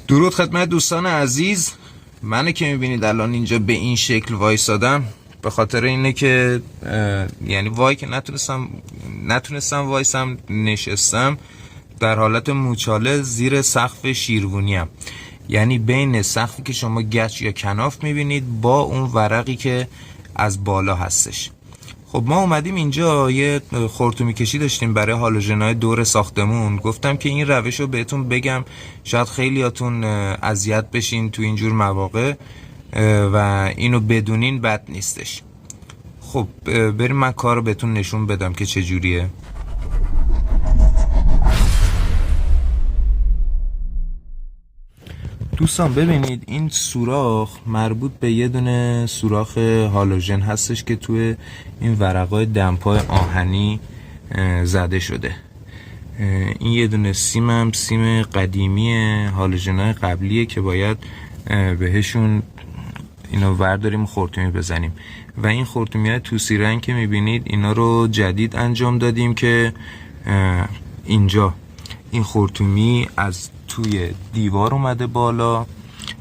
درود خدمت دوستان عزیز. منو که میبینید الان اینجا به این شکل وایسادم به خاطر اینه که یعنی وای که نتونستم وایسم، نشستم در حالت موچاله زیر سقف شیروونیم، یعنی بین سقفی که شما گچ یا کناف میبینید با اون ورقی که از بالا هستش. خب ما اومدیم اینجا یه خرطومی کشی داشتیم برای هالوژن‌های دور ساختمون. گفتم که این روش رو بهتون بگم، شاید خیلیاتون اذیت بشین تو اینجور مواقع و اینو بدونین بد نیستش. خب بریم من کار رو بهتون نشون بدم که چجوریه. دوستان ببینید این سوراخ مربوط به یه دونه سوراخ هالوژن هستش که توی این ورقای دمپای آهنی زده شده. این یه دونه سیم قدیمی هالوژن‌های قبلیه که باید بهشون اینا ورداریم خرطومی بزنیم و این خرطومی‌های توسی رنگ که میبینید اینا رو جدید انجام دادیم که اینجا این خرطومی از توی دیوار اومده بالا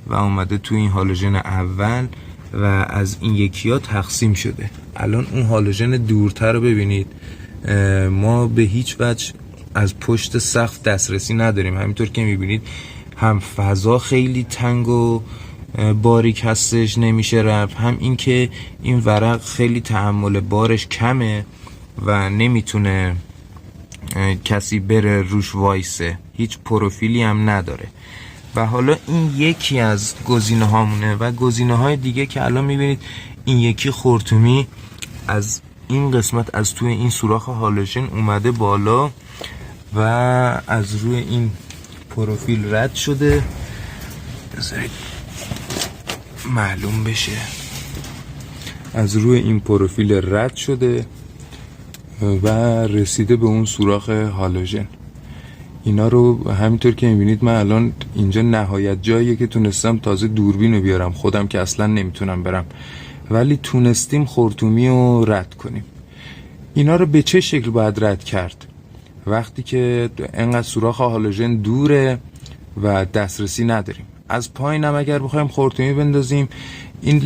و اومده توی این هالوژن اول و از این یکی ها تقسیم شده. الان اون هالوژن دورتر رو ببینید، ما به هیچ وجه از پشت سقف دسترسی نداریم. همینطور که میبینید هم فضا خیلی تنگ و باریک هستش، نمیشه رفت، هم این که این ورق خیلی تحمل بارش کمه و نمیتونه کسی بره روش وایسه، هیچ پروفیلی هم نداره. و حالا این یکی از گزینه هامونه و گزینه های دیگه که الان میبینید این یکی خرطومی از این قسمت از توی این سوراخ هالوژن اومده بالا و از روی این پروفیل رد شده. بذارید معلوم بشه، از روی این پروفیل رد شده و رسیده به اون سوراخ هالوژن. اینا رو همینطور که میبینید من الان اینجا نهایت جاییه که تونستم تازه دوربین رو بیارم، خودم که اصلا نمیتونم برم، ولی تونستیم خرطومی رو رد کنیم. اینا رو به چه شکل باید رد کرد؟ وقتی که انقدر سوراخ هالوژن دوره و دسترسی نداریم. از پایین هم اگر بخوایم خرطومی بندازیم، این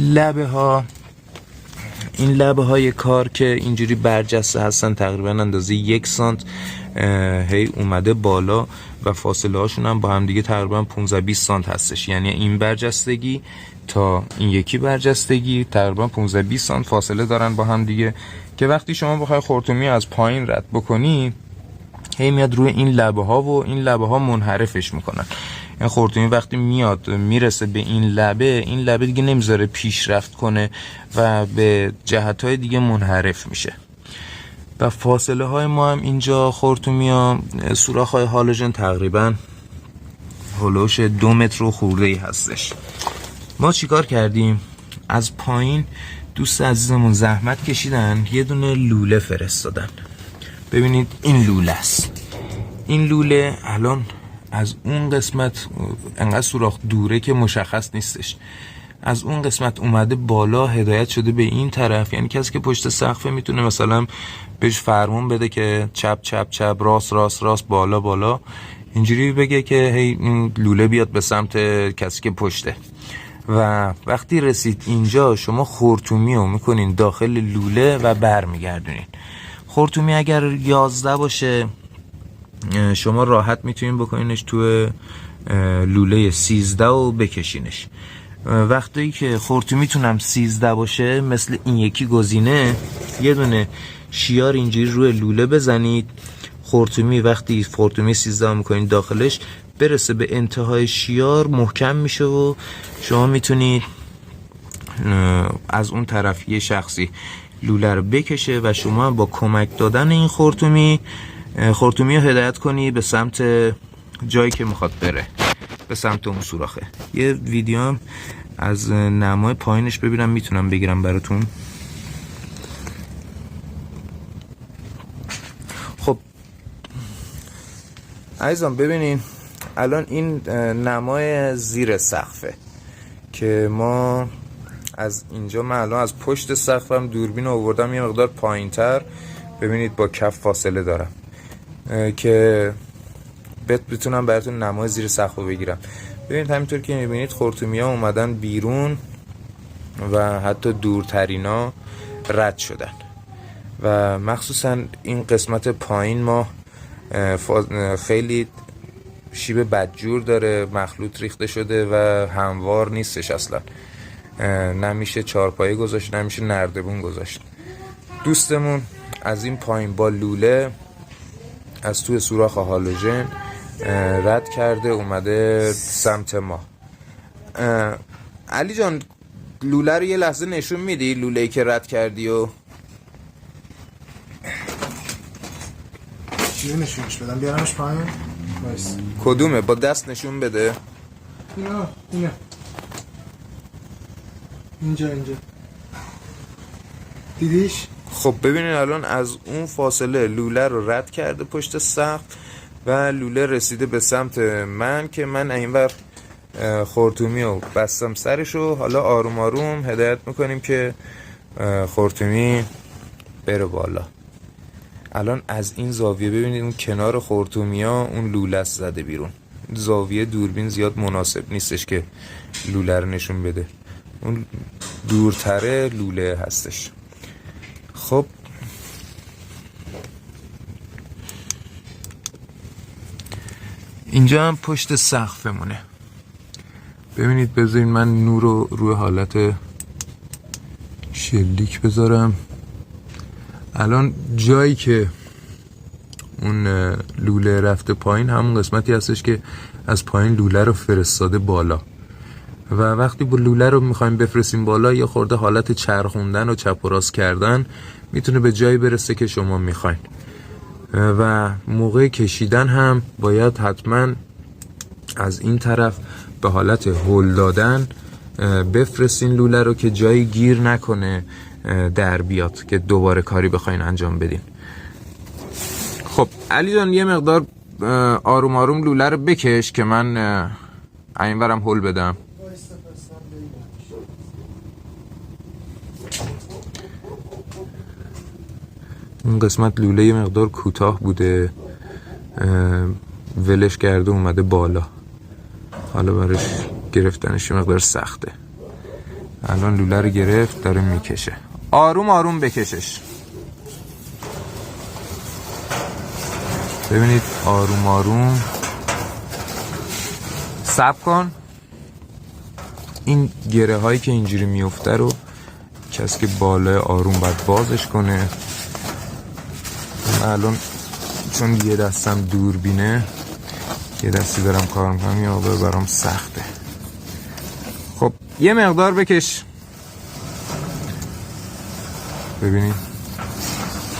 لبه های کار که اینجوری برجسته هستن تقریبا اندازه 1 سانت هی اومده بالا و فاصله هاشون هم با هم دیگه تقریبا 15-20 سانت هستش، یعنی این برجستگی تا این یکی برجستگی تقریبا 15-20 سانت فاصله دارن با هم دیگه، که وقتی شما بخوای خرطومی از پایین رد بکنی هی میاد روی این لبه ها و این لبه ها منحرفش میکنن. این خرطومی وقتی میاد میرسه به این لبه دیگه نمیذاره پیشرفت کنه و به جهت های دیگه منحرف میشه. و فاصله های ما هم اینجا خرطومی ها سوراخ های هالوژن تقریبا هلوش 2 متر و خورده ای هستش. ما چیکار کردیم؟ از پایین دوست عزیزمون زحمت کشیدن، یه دونه لوله فرستادن. ببینید این لوله است. این لوله الان از اون قسمت انقدر سوراخ دوره که مشخص نیستش، از اون قسمت اومده بالا هدایت شده به این طرف، یعنی کسی که پشت سقفه میتونه مثلا بهش فرمون بده که چپ چپ چپ، راست راست راست، بالا بالا، اینجوری بگه که هی این لوله بیاد به سمت کسی که پشته. و وقتی رسید اینجا شما خرطومی رو میکنین داخل لوله و برمیگردونین. خرطومی اگر 11 باشه شما راحت میتونین بکنینش تو لوله 13 و بکشینش. وقتی که خرطومیتونم 13 باشه مثل این یکی گزینه، یه دونه شیار اینجوری روی لوله بزنید. وقتی خرطومی 13 میکنین داخلش برسه به انتهای شیار محکم میشه و شما میتونید از اون طرف یه شخصی لوله رو بکشه و شما با کمک دادن این خرطومی رو هدایت کنی به سمت جایی که میخواد بره، به سمت اون سوراخه. یه ویدیو هم از نمای پایینش ببینم میتونم بگیرم براتون. خب عزیزان ببینین الان این نمای زیر سقفه که ما از اینجا، من الان از پشت سقفم دوربین آوردم یه مقدار پایین تر، ببینید با کف فاصله دارم که بتونم براتون نمای زیر سقف رو بگیرم. ببینید همینطور که میبینید خرطومی ها اومدن بیرون و حتی دورترینا رد شدن و مخصوصا این قسمت پایین ما خیلی شیب بدجور داره، مخلوط ریخته شده و هموار نیستش اصلا. نمیشه چارپایه گذاشت، نمیشه نردبون گذاشت. دوستمون از این پایین با لوله از توی سوراخ هالوژن رد کرده اومده سمت ما. علی جان لوله رو یه لحظه نشون میدی؟ لوله‌ای که رد کردی و چیه نشونش بدم؟ بیارمش پایین؟ بایست. کدومه؟ با دست نشون بده. اینه اینجا دیدیش؟ خب ببینید الان از اون فاصله لوله رو رد کرده پشت سقف و لوله رسیده به سمت من که من اینور خرطومی رو بستم سرشو. حالا آروم آروم هدایت میکنیم که خرطومی بره بالا. الان از این زاویه ببینید اون کنار خرطومی ها اون لوله زده بیرون. زاویه دوربین زیاد مناسب نیستش که لوله رو نشون بده، اون دورتره لوله هستش. خب اینجا هم پشت سقفمونه. ببینید بذارین من نور رو روی حالت شلیک بذارم. الان جایی که اون لوله رفته پایین همون قسمتی هستش که از پایین لوله رو فرستاده بالا و وقتی با لوله رو میخوایم بفرستیم بالا یه خورده حالت چرخوندن و چپ و راست کردن میتونه به جایی برسه که شما میخواین و موقع کشیدن هم باید حتما از این طرف به حالت هل دادن بفرستین لوله رو که جایی گیر نکنه در بیاد که دوباره کاری بخواین انجام بدین. خب علی جان یه مقدار آروم آروم لوله رو بکش که من اینورم هل بدم. این قسمت لوله یه مقدار کوتاه بوده، ولش کرده اومده بالا، حالا برش گرفتنش یه مقدار سخته. الان لوله رو گرفت داره میکشه. آروم آروم بکشش. ببینید آروم آروم صبر کن. این گره هایی که اینجوری میفته رو کسی که بالای آروم باید بازش کنه. من الان چون یه دستم دوربینه یه دستی دارم کار میکنم یا برام سخته. خب یه مقدار بکش. ببینید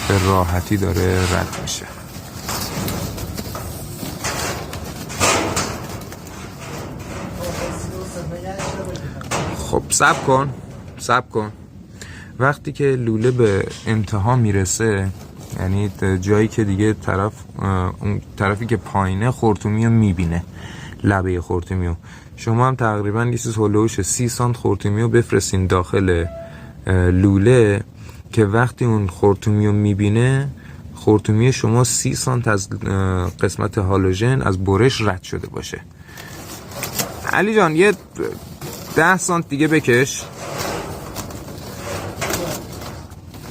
به راحتی داره رد میشه. خب صبر کن. وقتی که لوله به انتها میرسه، یعنی جایی که دیگه اون طرفی که پایینه خرطومی رو میبینه، لبه خرطومی رو، شما هم تقریبا یه چیز هلوش 30 سانت خرطومی رو بفرستین داخل لوله که وقتی اون خرطومی رو میبینه خرطومی شما 30 سانت از قسمت هالوژن از برش رد شده باشه. علی جان یه 10 سانت دیگه بکش.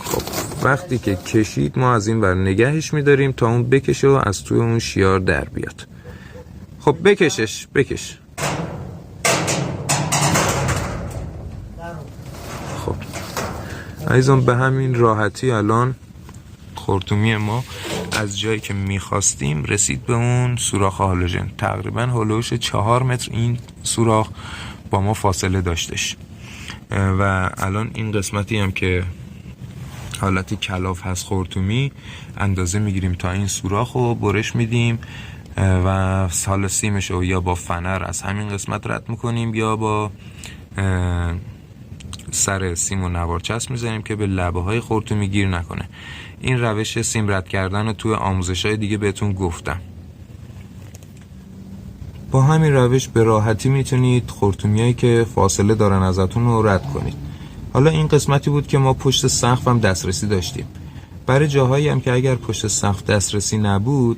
خب وقتی که کشید ما از این ور نگهش میداریم تا اون بکشه و از توی اون شیار در بیاد. خب بکش. خب عزیزان به همین راحتی الان خرطومی ما از جایی که میخواستیم رسید به اون سوراخ هالوژن. تقریبا هلوش 4 متر این سوراخ با ما فاصله داشتش و الان این قسمتی هم که حالتی کلاف هست خرطومی اندازه میگیریم تا این سوراخ رو برش میدیم و سال سیمش رو یا با فنر از همین قسمت رد میکنیم یا با سر سیم و نوار چسب میزنیم که به لبه های خرطومی گیر نکنه. این روش سیم رد کردن رو توی آموزش های دیگه بهتون گفتم. با همین روش به راحتی میتونید خرطومیایی که فاصله دارن ازتون رو رد کنید. حالا این قسمتی بود که ما پشت سقف هم دسترسی داشتیم. برای جاهایی هم که اگر پشت سقف دسترسی نبود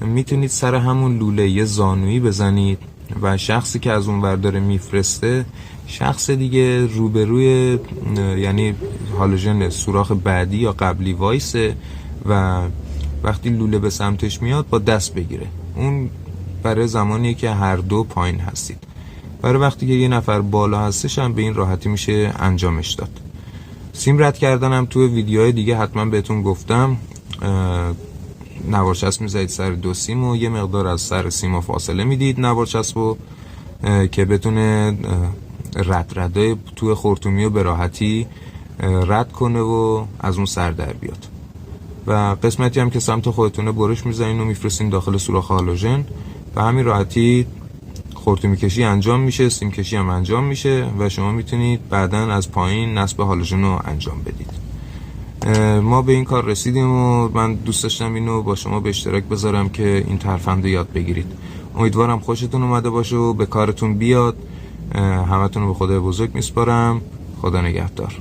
میتونید سر همون لوله یه زانویی بزنید و شخصی که از اون ور داره میفرسته شخص دیگه روبروی یعنی هالوژن سوراخ بعدی یا قبلی وایسه و وقتی لوله به سمتش میاد با دست بگیره. اون برای زمانیه که هر دو پایین هستید. برای وقتی که یه نفر بالا هستش هم به این راحتی میشه انجامش داد. سیم رد کردنم توی ویدیوهای دیگه حتما بهتون گفتم. نوار چسب میزنید سر دو سیم و یه مقدار از سر سیم فاصله میدید نوار چسبو که بتونه ردای توی خرطومی رو به راحتی رد کنه و از اون سر در بیاد. و قسمتی هم که سمت خودتونه برش میزنین و میفرستین داخل سوراخ هالوژن و همین راحتی خرطومی کشی انجام میشه، سیم کشی هم انجام میشه و شما میتونید بعداً از پایین نصب هالوژن رو انجام بدید. ما به این کار رسیدیم و من دوست داشتم اینو با شما به اشتراک بذارم که این ترفند رو یاد بگیرید. امیدوارم خوشتون اومده باشه و به کارتون بیاد. همتون رو به خدای بزرگ میسپارم. خدا نگهدار.